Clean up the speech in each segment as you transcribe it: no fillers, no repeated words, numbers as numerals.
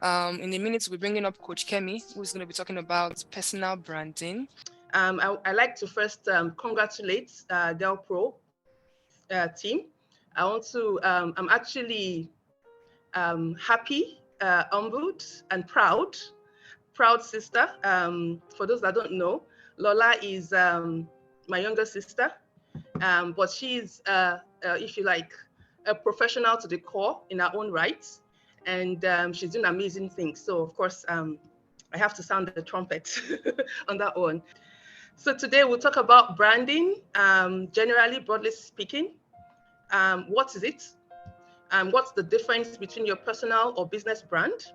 In a minute, we'll be bringing up Coach Kemi, who's going to be talking about personal branding. I like to first congratulate Del Pro team. I'm actually happy, humbled, and proud sister. For those that don't know, Lola is my younger sister, but she's, if you like, a professional to the core in her own right, and she's doing amazing things. So, of course, I have to sound the trumpet on that one. So today we'll talk about branding, generally, broadly speaking. What is it? What's the difference between your personal or business brand?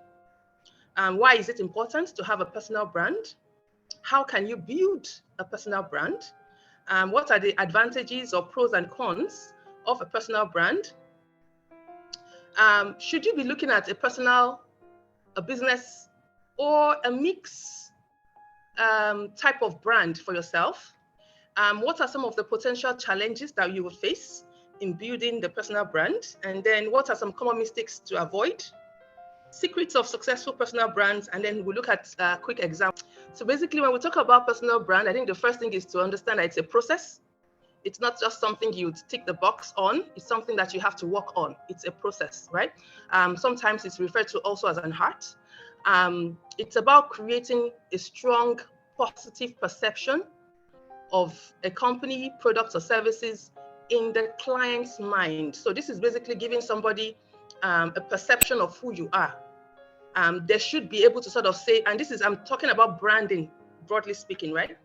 Why is it important to have a personal brand? How can you build a personal brand? What are the advantages or pros and cons of a personal brand? Should you be looking at a business, or a mix type of brand for yourself? What are some of the potential challenges that you will face in building the personal brand? And then what are some common mistakes to avoid? Secrets of successful personal brands, and then we'll look at quick examples. So basically, when we talk about personal brand, I think the first thing is to understand that it's a process. It's not just something you tick the box on. It's something that you have to work on. It's a process, right? Sometimes it's referred to also as an art. It's about creating a strong, positive perception of a company, products, or services in the client's mind. So this is basically giving somebody a perception of who you are. They should be able to sort of say, and I'm talking about branding, broadly speaking, right?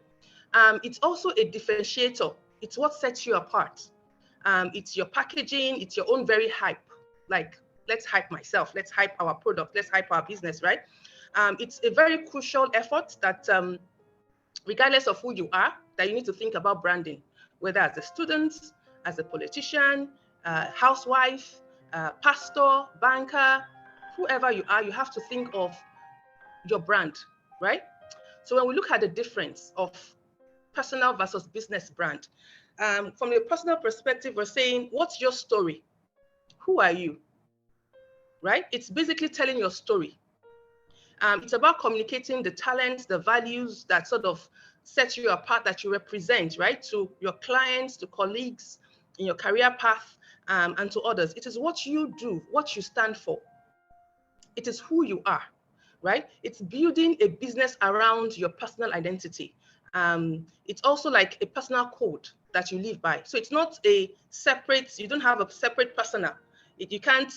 It's also a differentiator. It's what sets you apart. It's your packaging, it's your own very hype. Like, let's hype myself, let's hype our product, let's hype our business, right? It's a very crucial effort that, regardless of who you are, that you need to think about branding, whether as a student, as a politician, housewife, pastor, banker, whoever you are, you have to think of your brand, right? So when we look at the difference of personal versus business brand, from the personal perspective, we're saying, what's your story? Who are you? Right? It's basically telling your story. It's about communicating the talents, the values that sort of set you apart, that you represent, right? To your clients, to colleagues, in your career path, and to others. It is what you do, what you stand for. It is who you are, right? It's building a business around your personal identity. It's also like a personal code that you live by. So it's not a separate, you don't have a separate persona. You can't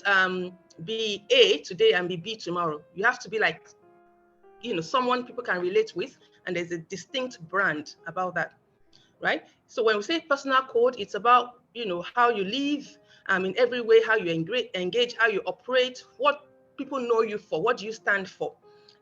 be A today and be B tomorrow. You have to be like, someone people can relate with, and there's a distinct brand about that, right? So when we say personal code, it's about, how you live, in every way, how you engage, how you operate, what people know you for, what do you stand for.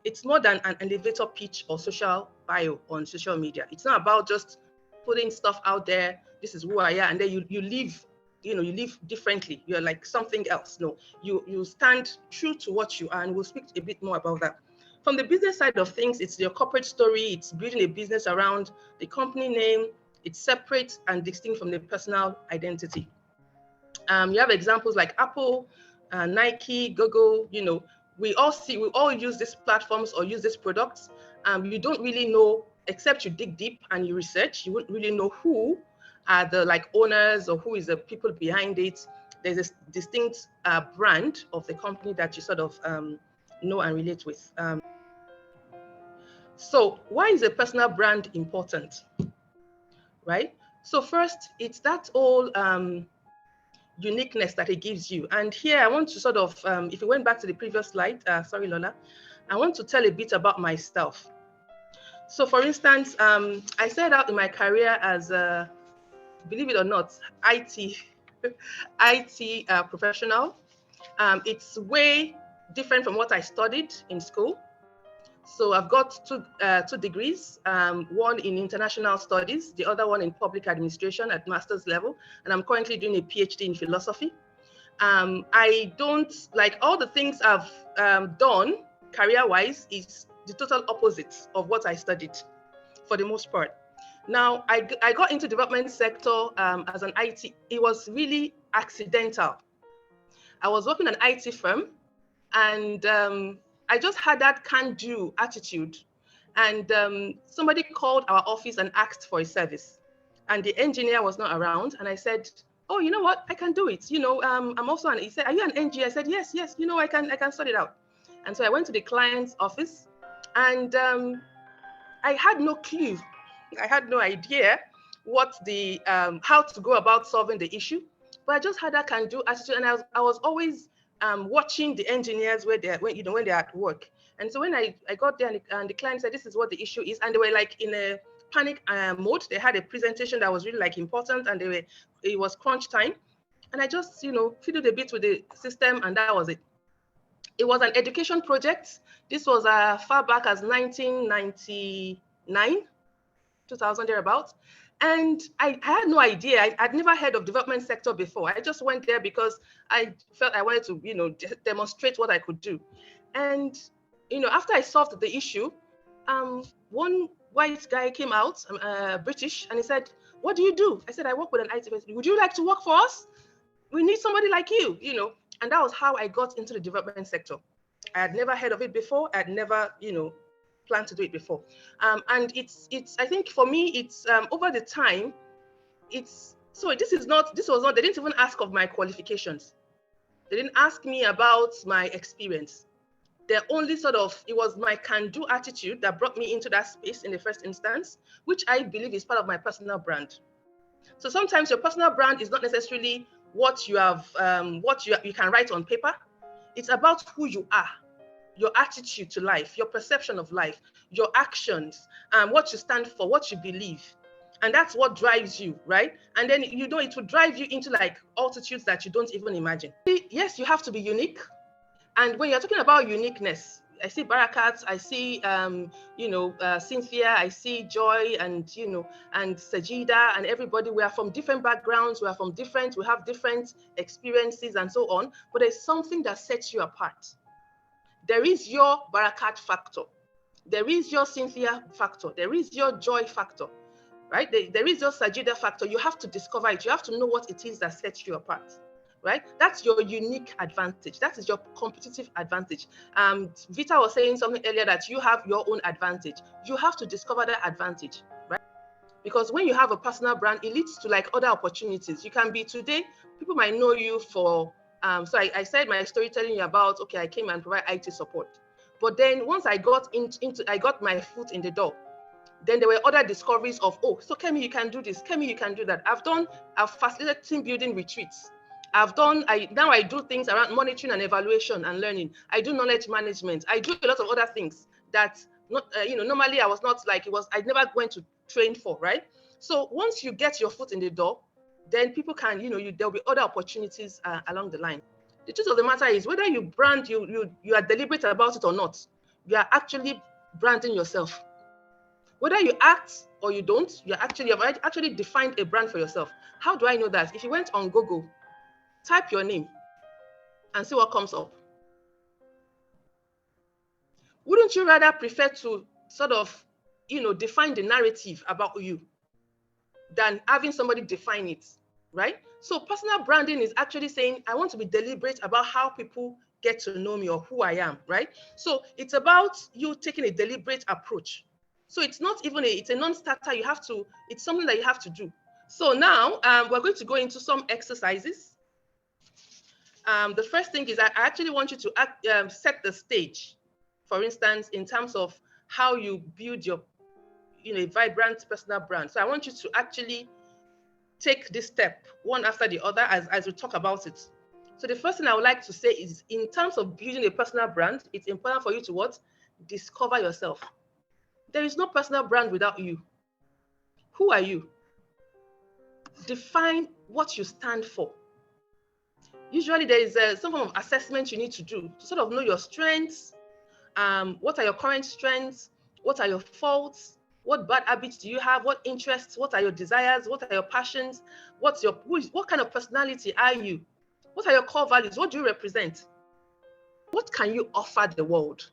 It's more than an elevator pitch or social bio on social media. It's not about just putting stuff out there. This is who I am, and then you live, you live differently. You're like something else. No, you stand true to what you are, and we'll speak a bit more about that. From the business side of things, it's your corporate story. It's building a business around the company name. It's separate and distinct from the personal identity. You have examples like Apple, Nike, Google. We all use these platforms or use these products. You don't really know, except you dig deep and you research, you wouldn't really know who are the owners or who is the people behind it. There's a distinct brand of the company that you sort of know and relate with. So why is a personal brand important, right? So first, it's that whole uniqueness that it gives you. And here I want to sort of, if you went back to the previous slide, sorry, Lola, I want to tell a bit about myself. So for instance, I started out in my career as a, believe it or not, IT professional. It's way different from what I studied in school. So I've got two degrees, one in international studies, the other one in public administration at master's level. And I'm currently doing a PhD in philosophy. I don't, like, all the things I've done career-wise is the total opposite of what I studied for the most part. Now, I got into development sector as an IT. It was really accidental. I was working at an IT firm, and I just had that can-do attitude. And somebody called our office and asked for a service. And the engineer was not around. And I said, oh, you know what? I can do it. I'm also he said, are you an engineer? I said, yes. I can sort it out. And so I went to the client's office, and I had no clue. I had no idea what how to go about solving the issue. But I just had that can-do attitude, and I was always watching the engineers when they're at work. And so when I got there, and the client said, this is what the issue is, and they were like in a panic mode. They had a presentation that was really like important, and it was crunch time. And I just, fiddled a bit with the system, and that was it. It was an education project. This was far back as 1999, 2000 thereabouts. And I had no idea. I'd never heard of development sector before. I just went there because I felt I wanted to, demonstrate what I could do. And, after I solved the issue, one white guy came out, British, and he said, what do you do? I said, I work with an IT person. Would you like to work for us? We need somebody like you, And that was how I got into the development sector. I had never heard of it before. I had never, planned to do it before. And it's I think for me, it's over the time, this was not, they didn't even ask of my qualifications. They didn't ask me about my experience. They're only it was my can-do attitude that brought me into that space in the first instance, which I believe is part of my personal brand. So sometimes your personal brand is not necessarily what you have, you can write on paper. It's about who you are, your attitude to life, your perception of life, your actions, what you stand for, what you believe. And that's what drives you, right? And then, it will drive you into like altitudes that you don't even imagine. Yes, you have to be unique. And when you're talking about uniqueness, I see Barakat, I see, Cynthia, I see Joy, and Sajida, and everybody. We are from different backgrounds. We have different experiences and so on. But there's something that sets you apart. There is your Barakat factor. There is your Cynthia factor. There is your Joy factor, right? There is your Sajida factor. You have to discover it. You have to know what it is that sets you apart. Right? That's your unique advantage. That is your competitive advantage. Vita was saying something earlier that you have your own advantage. You have to discover that advantage, right? Because when you have a personal brand, it leads to like other opportunities. You can be today, people might know you for, so I said my story telling you about, okay, I came and provide IT support. But then once I got I got my foot in the door, then there were other discoveries of, oh, so Kemi, you can do this. Kemi, you can do that. I've facilitated team building retreats. Now I do things around monitoring and evaluation and learning. I do knowledge management. I do a lot of other things that normally I was not like I never went to train for, right? So once you get your foot in the door, then people can, there'll be other opportunities along the line. The truth of the matter is whether you brand, you are deliberate about it or not, you are actually branding yourself. Whether you act or you don't, you've actually defined a brand for yourself. How do I know that? If you went on Google, type your name and see what comes up. Wouldn't you rather prefer to sort of, define the narrative about you than having somebody define it, right? So personal branding is actually saying, I want to be deliberate about how people get to know me or who I am, right? So it's about you taking a deliberate approach. So it's not even it's a non-starter. It's something that you have to do. So now we're going to go into some exercises. The first thing is I actually want you to set the stage, for instance, in terms of how you build your a vibrant personal brand. So I want you to actually take this step one after the other as we talk about it. So the first thing I would like to say is in terms of building a personal brand, it's important for you to what? Discover yourself. There is no personal brand without you. Who are you? Define what you stand for. Usually there is some form of assessment you need to do to sort of know your strengths. What are your current strengths? What are your faults? What bad habits do you have? What interests? What are your desires? What are your passions? What kind of personality are you? What are your core values? What do you represent? What can you offer the world?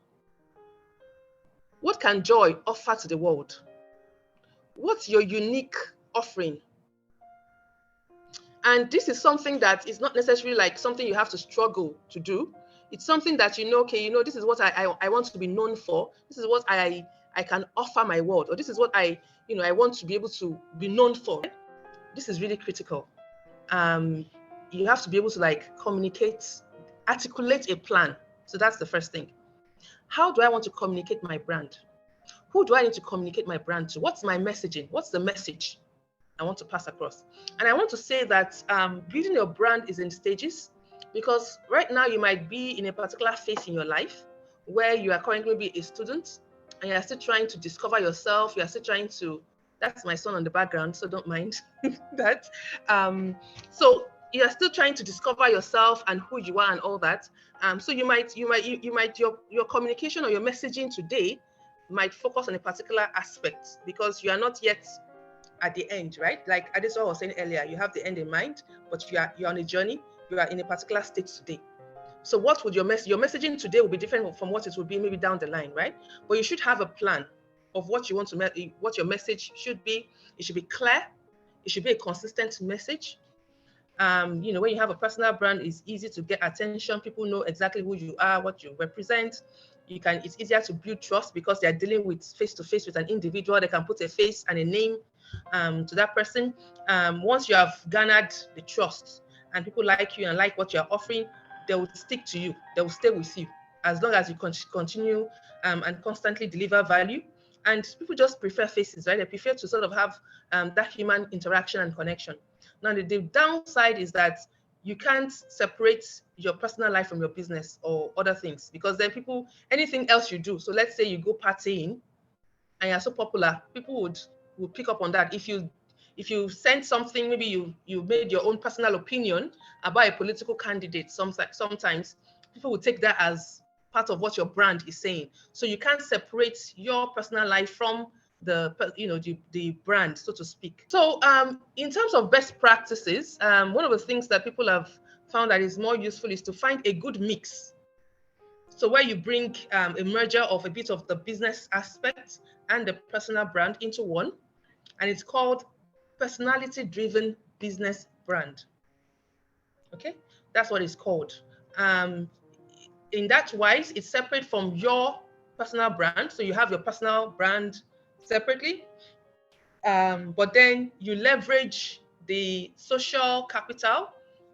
What can Joy offer to the world? What's your unique offering? And this is something that is not necessarily like something you have to struggle to do. It's something that okay, this is what I want to be known for. This is what I can offer my world, or this is what I want to be able to be known for. This is really critical. You have to be able to like communicate, articulate a plan. So that's the first thing. How do I want to communicate my brand? Who do I need to communicate my brand to? What's my messaging? What's the message I want to pass across? And I want to say that building your brand is in stages, because right now you might be in a particular phase in your life where you are currently maybe a student and you're still trying to discover yourself. You're still trying to, that's my son on the background, so don't mind that. So you're still trying to discover yourself and who you are and all that. So your communication or your messaging today might focus on a particular aspect because you are not yet at the end, right? Like Adesola was saying earlier, you have the end in mind, but you're on a journey. You are in a particular state today. So what would your messaging today will be different from what it will be maybe down the line, right? But you should have a plan of what you want to what your message should be. It should be clear. It should be a consistent message. When you have a personal brand, it's easy to get attention. People know exactly who you are, what you represent. It's easier to build trust because they're dealing with face-to-face with an individual. They can put a face and a name to that person. Once you have garnered the trust and people like you and like what you're offering, they will stick to you. They will stay with you as long as you continue and constantly deliver value. And people just prefer faces, right? They prefer to sort of have that human interaction and connection. Now, the downside is that you can't separate your personal life from your business or other things, because then anything else you do. So let's say you go partying and you're so popular, people would pick up on that. If you send something, maybe you made your own personal opinion about a political candidate, sometimes people will take that as part of what your brand is saying. So you can't separate your personal life from the brand, so to speak. So in terms of best practices, one of the things that people have found that is more useful is to find a good mix. So where you bring a merger of a bit of the business aspect and the personal brand into one, and it's called personality-driven business brand. Okay, that's what it's called. In that wise, it's separate from your personal brand. So you have your personal brand separately, but then you leverage the social capital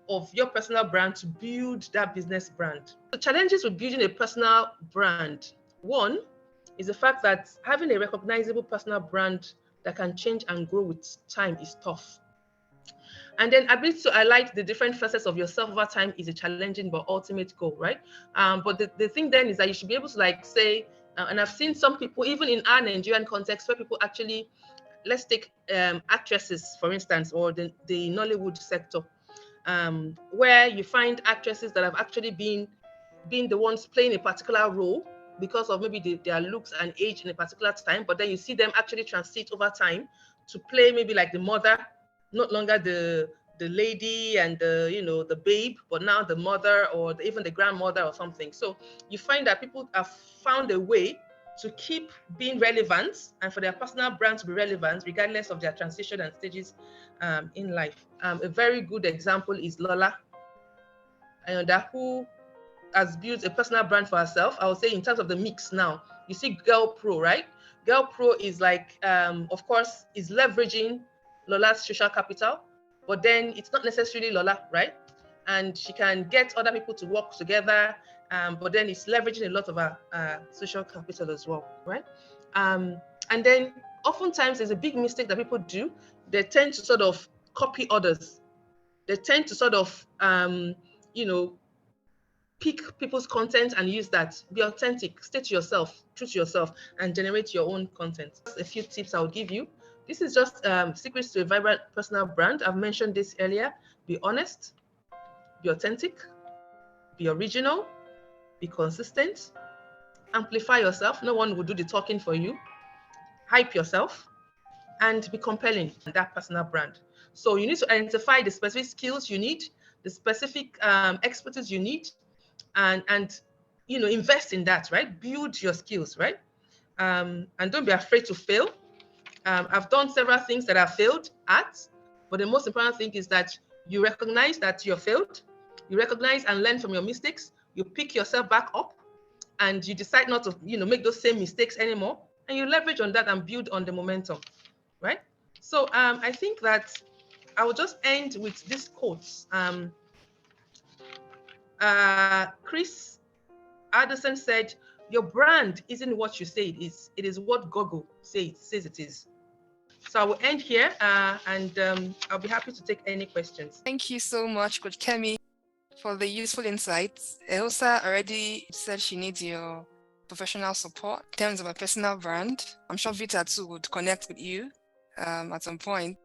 of your personal brand to build that business brand. The challenges with building a personal brand, one is the fact that having a recognizable personal brand that can change and grow with time is tough. And then ability to highlight the different facets of yourself over time is a challenging but ultimate goal, right? But the thing then is that you should be able to like say, and I've seen some people, even in our Nigerian context, where people actually, let's take actresses, for instance, or the Nollywood sector, where you find actresses that have actually been the ones playing a particular role because of maybe their looks and age in a particular time, but then you see them actually transit over time to play maybe like the mother, not longer the lady and the babe, but now the mother or even the grandmother or something. So you find that people have found a way to keep being relevant and for their personal brand to be relevant regardless of their transition and stages in life. A very good example is Lola Ayanda, who has built a personal brand for herself. I would say in terms of the mix now, you see Girl Pro, right? Girl Pro is like, of course, is leveraging Lola's social capital, but then it's not necessarily Lola, right? And she can get other people to work together, but then it's leveraging a lot of her social capital as well, right? And then oftentimes there's a big mistake that people do. They tend to sort of copy others. They tend to sort of, pick people's content and use that. Be authentic, stay to yourself, true to yourself, and generate your own content. Just a few tips I'll give you. This is just secrets to a vibrant personal brand. I've mentioned this earlier. Be honest, be authentic, be original, be consistent, amplify yourself. No one will do the talking for you. Hype yourself, and be compelling in that personal brand. So you need to identify the specific skills you need, the specific expertise you need, and invest in that, right? Build your skills, right? And don't be afraid to fail. I've done several things that I've failed at, but the most important thing is that you recognize that you failed, you recognize and learn from your mistakes, you pick yourself back up and you decide not to, make those same mistakes anymore, and you leverage on that and build on the momentum, right? So I think that I will just end with this quote. Chris Addison said, "Your brand isn't what you say it is. It is what Google says it is." So I will end here, and I'll be happy to take any questions. Thank you so much, Coach Kemi, for the useful insights. Elsa already said she needs your professional support in terms of a personal brand. I'm sure Vita too would connect with you at some point.